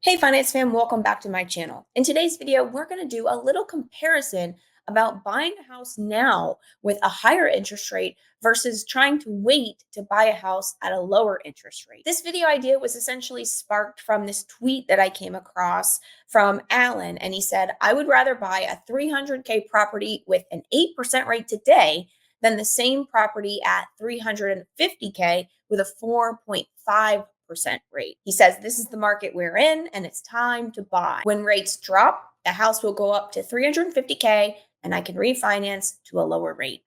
Hey Finance fam, welcome back to my channel. In today's video, we're going to do a little comparison about buying a house now with a higher interest rate versus trying to wait to buy a house at a lower interest rate. This video idea was essentially sparked from this tweet that I came across from Alan, and he said, I would rather buy a 300K property with an 8% rate today than the same property at 350K with a 4.5% rate. He says this is the market we're in and it's time to buy. When rates drop, the house will go up to 350K and I can refinance to a lower rate.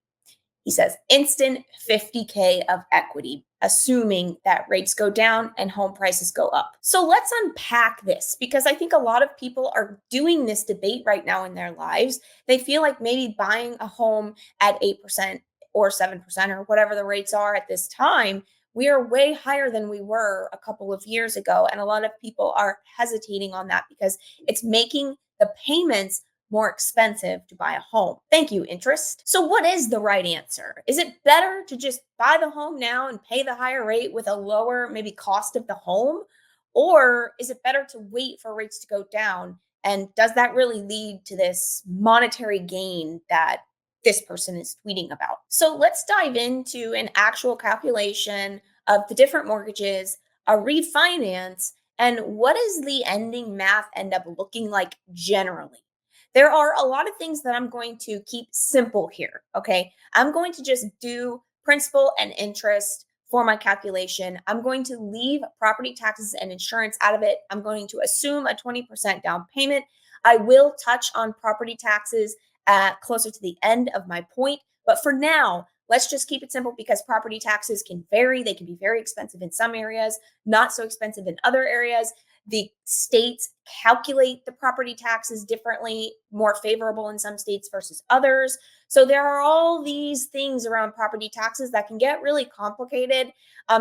He says instant 50K of equity, assuming that rates go down and home prices go up. So let's unpack this because I think a lot of people are doing this debate right now in their lives. They feel like maybe buying a home at 8% or 7% or whatever the rates are at this time, we are way higher than we were a couple of years ago. And a lot of people are hesitating on that because it's making the payments more expensive to buy a home. Thank you, interest. So what is the right answer? Is it better to just buy the home now and pay the higher rate with a lower maybe cost of the home? Or is it better to wait for rates to go down? And does that really lead to this monetary gain that this person is tweeting about? So let's dive into an actual calculation of the different mortgages, a refinance, and what does the ending math end up looking like generally? There are a lot of things that I'm going to keep simple here, okay? I'm going to just do principal and interest for my calculation. I'm going to leave property taxes and insurance out of it. I'm going to assume a 20% down payment. I will touch on property taxes closer to the end of my point, but for now, let's just keep it simple because property taxes can vary. They can be very expensive in some areas, not so expensive in other areas. The states calculate the property taxes differently, more favorable in some states versus others. So there are all these things around property taxes that can get really complicated.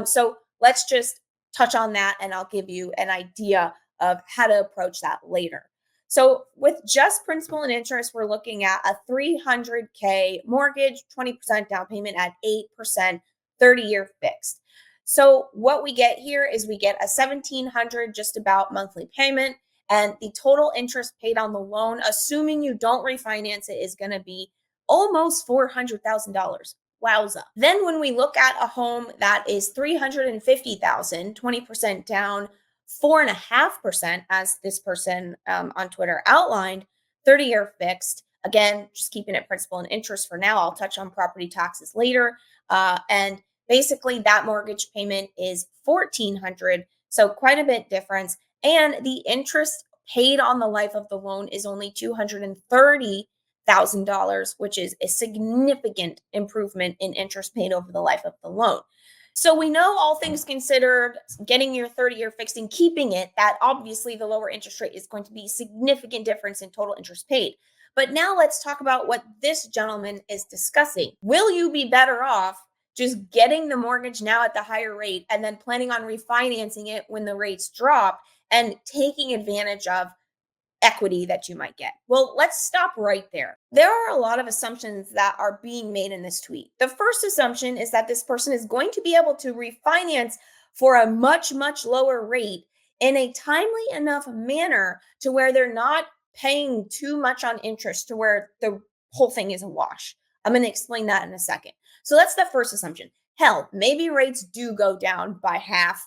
So let's just touch on that and I'll give you an idea of how to approach that later. So with just principal and interest, we're looking at a 300K mortgage, 20% down payment at 8%, 30-year fixed. So what we get here is we get a $1,700 just about monthly payment, and the total interest paid on the loan, assuming you don't refinance it, is going to be almost $400,000. Wowza. Then when we look at a home that is $350,000, 20% down, 4.5%, as this person on Twitter outlined, 30-year fixed. Again, just keeping it principal and interest for now. I'll touch on property taxes later. And basically, that mortgage payment is $1,400, so quite a bit difference. And the interest paid on the life of the loan is only $230,000, which is a significant improvement in interest paid over the life of the loan. So we know, all things considered, getting your 30-year fixed and keeping it, that obviously the lower interest rate is going to be a significant difference in total interest paid. But now let's talk about what this gentleman is discussing. Will you be better off just getting the mortgage now at the higher rate and then planning on refinancing it when the rates drop and taking advantage of equity that you might get? Well, let's stop right there. There are a lot of assumptions that are being made in this tweet. The first assumption is that this person is going to be able to refinance for a much, much lower rate in a timely enough manner to where they're not paying too much on interest to where the whole thing is a wash. I'm going to explain that in a second. So that's the first assumption. Hell, maybe rates do go down by half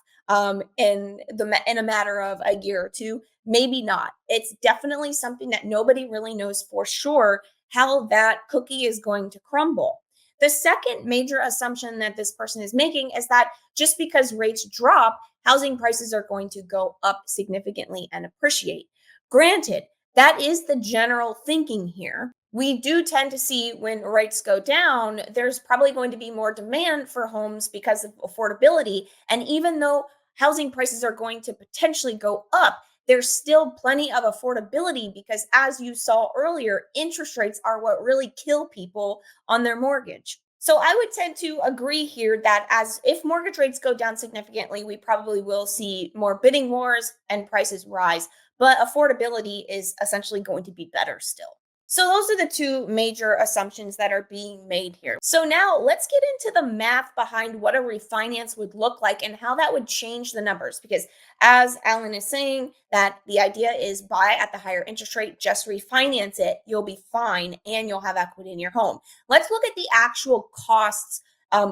in a matter of a year or two. Maybe not. It's definitely something that nobody really knows for sure how that cookie is going to crumble. The second major assumption that this person is making is that just because rates drop, housing prices are going to go up significantly and appreciate. Granted, that is the general thinking here. We do tend to see when rates go down, there's probably going to be more demand for homes because of affordability. And even though housing prices are going to potentially go up, there's still plenty of affordability because, as you saw earlier, interest rates are what really kill people on their mortgage. So I would tend to agree here that as if mortgage rates go down significantly, we probably will see more bidding wars and prices rise, but affordability is essentially going to be better still. So those are the two major assumptions that are being made here. So now let's get into the math behind what a refinance would look like and how that would change the numbers. Because as Alan is saying, that the idea is buy at the higher interest rate, just refinance it, you'll be fine and you'll have equity in your home. Let's look at the actual costs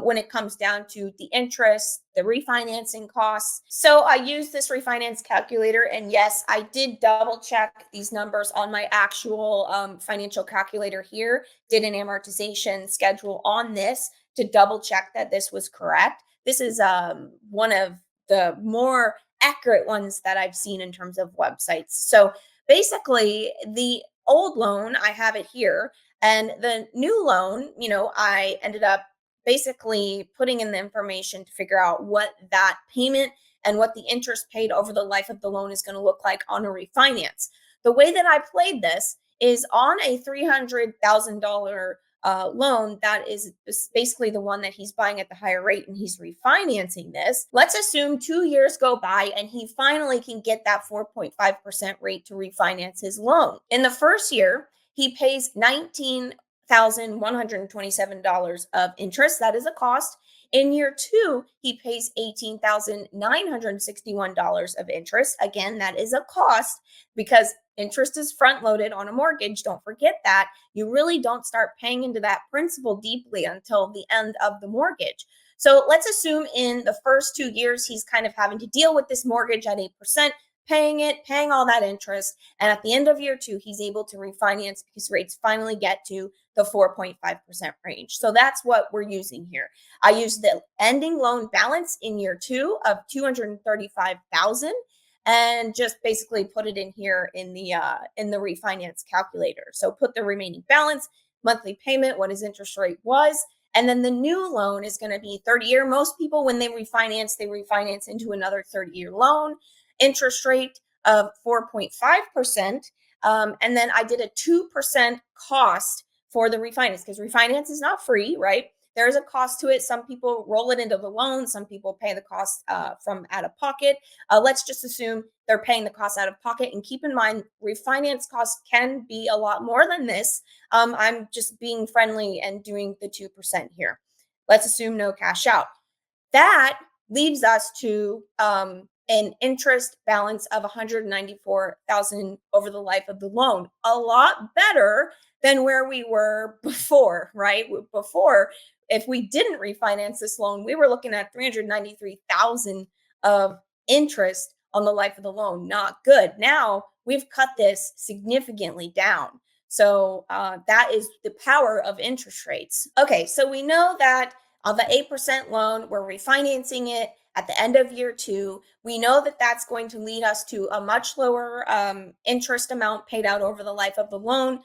when it comes down to the interest, the refinancing costs. So I used this refinance calculator, and yes, I did double check these numbers on my actual financial calculator here, did an amortization schedule on this to double check that this was correct. This is one of the more accurate ones that I've seen in terms of websites. So basically, the old loan, I have it here, and the new loan, I ended up basically putting in the information to figure out what that payment and what the interest paid over the life of the loan is going to look like on a refinance. The way that I played this is on a $300,000 loan that is basically the one that he's buying at the higher rate and he's refinancing this. Let's assume 2 years go by and he finally can get that 4.5% rate to refinance his loan. In the first year, he pays $19,127 of interest. That is a cost. In year two, he pays $18,961 of interest. Again, that is a cost because interest is front loaded on a mortgage. Don't forget that. You really don't start paying into that principal deeply until the end of the mortgage. So let's assume in the first 2 years, he's kind of having to deal with this mortgage at 8%, paying it, paying all that interest. And at the end of year two, he's able to refinance because rates finally get to the 4.5% range. So that's what we're using here. I used the ending loan balance in year two of 235,000 and just basically put it in here in the refinance calculator. So put the remaining balance, monthly payment, what his interest rate was, and then the new loan is going to be 30-year. Most people, when they refinance into another 30-year loan, interest rate of 4.5%. And then I did a 2% cost for the refinance because refinance is not free, right? There is a cost to it. Some people roll it into the loan. Some people pay the cost from out of pocket. Let's just assume they're paying the cost out of pocket. And keep in mind, refinance costs can be a lot more than this. I'm just being friendly and doing the 2% here. Let's assume no cash out. That leaves us to an interest balance of 194,000 over the life of the loan. A lot better than where we were before, right? Before, if we didn't refinance this loan, we were looking at 393,000 of interest on the life of the loan. Not good. Now we've cut this significantly down. So that is the power of interest rates. Okay, so we know that on the 8% loan, we're refinancing it at the end of year two. We know that that's going to lead us to a much lower interest amount paid out over the life of the loan.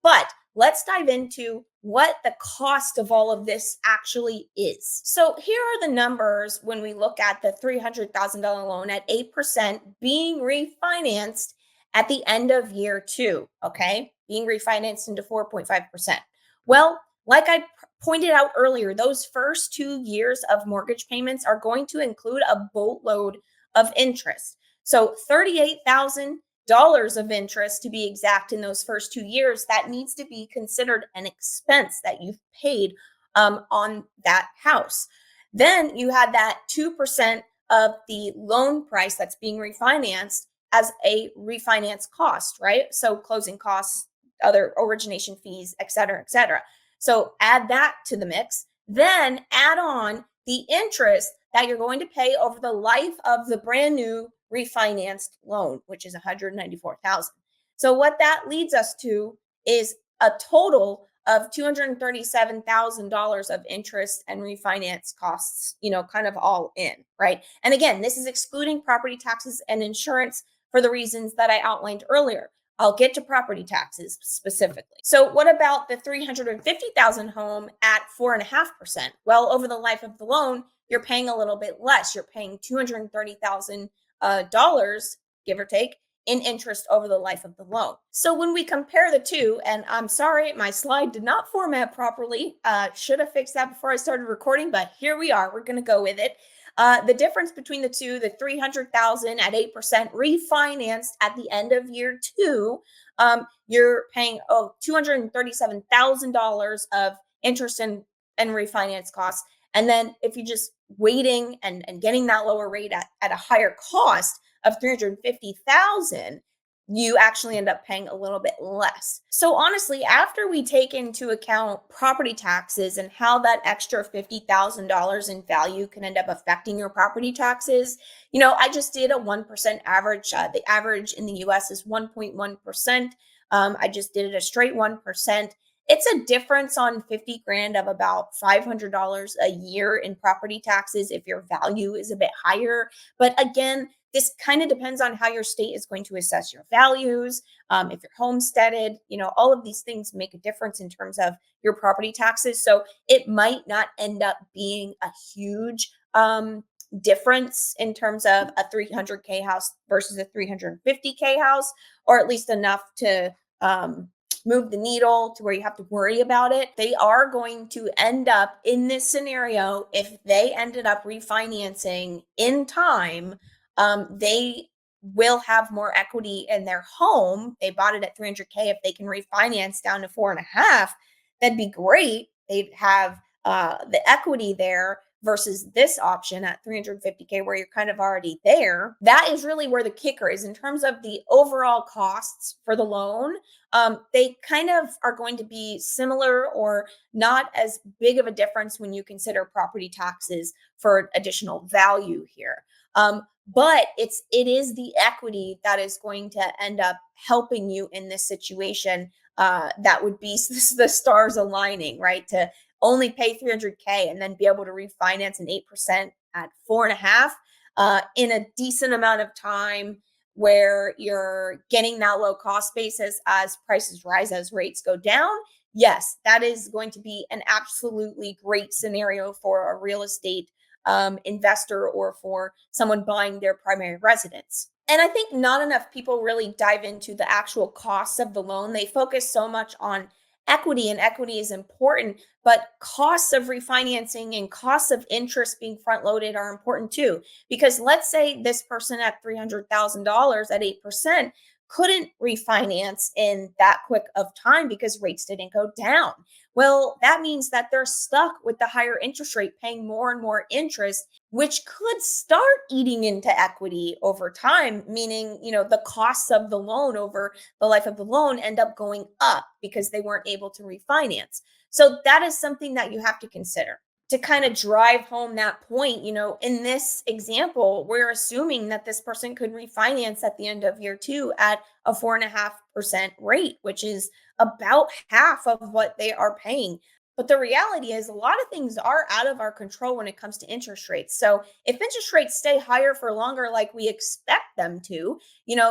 But let's dive into what the cost of all of this actually is. So here are the numbers when we look at the $300,000 loan at 8% being refinanced at the end of year two, okay? Being refinanced into 4.5%. Well, like I pointed out earlier, those first 2 years of mortgage payments are going to include a boatload of interest. So $38,000 of interest to be exact in those first 2 years, that needs to be considered an expense that you've paid on that house. Then you had that 2% of the loan price that's being refinanced as a refinance cost, right? So closing costs, other origination fees, et cetera, et cetera. So add that to the mix, then add on the interest that you're going to pay over the life of the brand new refinanced loan, which is 194,000. So what that leads us to is a total of $237,000 of interest and refinance costs, kind of all in, right? And again, this is excluding property taxes and insurance for the reasons that I outlined earlier. I'll get to property taxes specifically. So what about the 350,000 home at 4.5%? Well, over the life of the loan, you're paying a little bit less. You're paying $230,000, give or take, in interest over the life of the loan. So when we compare the two, and I'm sorry, my slide did not format properly. Should have fixed that before I started recording, but here we are. We're going to go with it. The difference between the two, the 300,000 at 8% refinanced at the end of year two, you're paying $237,000 of interest and refinance costs. And then if you just waiting and getting that lower rate at a higher cost of 350,000, you actually end up paying a little bit less. So honestly, after we take into account property taxes and how that extra $50,000 in value can end up affecting your property taxes, I just did a 1% average. The average in the US is 1.1%. I just did it a straight 1%. It's a difference on 50 grand of about $500 a year in property taxes if your value is a bit higher. But again, this kind of depends on how your state is going to assess your values. If you're homesteaded, all of these things make a difference in terms of your property taxes. So it might not end up being a huge difference in terms of a 300K house versus a 350K house, or at least enough to move the needle to where you have to worry about it. They are going to end up in this scenario, if they ended up refinancing in time, they will have more equity in their home. They bought it at 300K. If they can refinance down to 4.5, that'd be great. They'd have the equity there versus this option at 350K where you're kind of already there. That is really where the kicker is in terms of the overall costs for the loan. They kind of are going to be similar or not as big of a difference when you consider property taxes for additional value here. But it is the equity that is going to end up helping you in this situation. That would be the stars aligning, right? To only pay 300K and then be able to refinance an 8% at 4.5 in a decent amount of time, where you're getting that low cost basis as prices rise, as rates go down. Yes, that is going to be an absolutely great scenario for a real estate investor or for someone buying their primary residence. And I think not enough people really dive into the actual costs of the loan. They focus so much on equity, and equity is important, but costs of refinancing and costs of interest being front loaded are important too. Because let's say this person at $300,000 at 8% couldn't refinance in that quick of time because rates didn't go down. Well, that means that they're stuck with the higher interest rate, paying more and more interest, which could start eating into equity over time, meaning, the costs of the loan over the life of the loan end up going up because they weren't able to refinance. So that is something that you have to consider. To kind of drive home that point, in this example, we're assuming that this person could refinance at the end of year two at a 4.5% rate, which is about half of what they are paying. But the reality is, a lot of things are out of our control when it comes to interest rates. So if interest rates stay higher for longer, like we expect them to,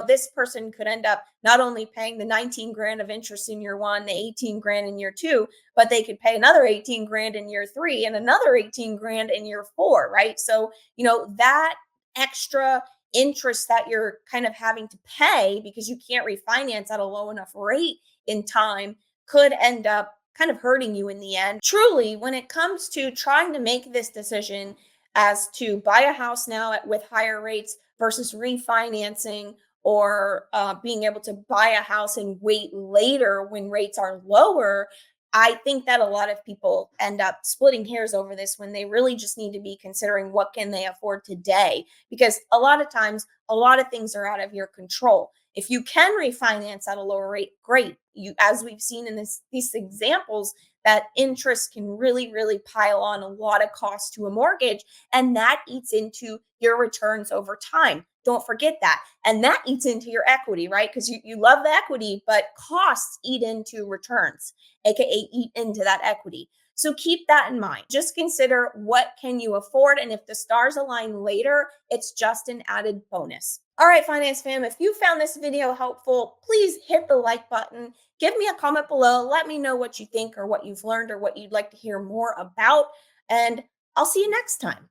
this person could end up not only paying the 19 grand of interest in year one, the 18 grand in year two, but they could pay another 18 grand in year three and another 18 grand in year four, right? So, that extra interest that you're kind of having to pay because you can't refinance at a low enough rate in time could end up kind of hurting you in the end. Truly, when it comes to trying to make this decision as to buy a house now with higher rates versus refinancing, or being able to buy a house and wait later when rates are lower, I think that a lot of people end up splitting hairs over this when they really just need to be considering what can they afford today, because a lot of times a lot of things are out of your control. If you can refinance at a lower rate, great. You, as we've seen in these examples, that interest can really pile on a lot of costs to a mortgage, and that eats into your returns over time. Don't forget that. And that eats into your equity, right? Because you love the equity, but costs eat into returns, aka eat into that equity. So keep that in mind. Just consider what can you afford, and if the stars align later, it's just an added bonus. All right, finance fam, if you found this video helpful, please hit the like button. Give me a comment below. Let me know what you think or what you've learned or what you'd like to hear more about, and I'll see you next time.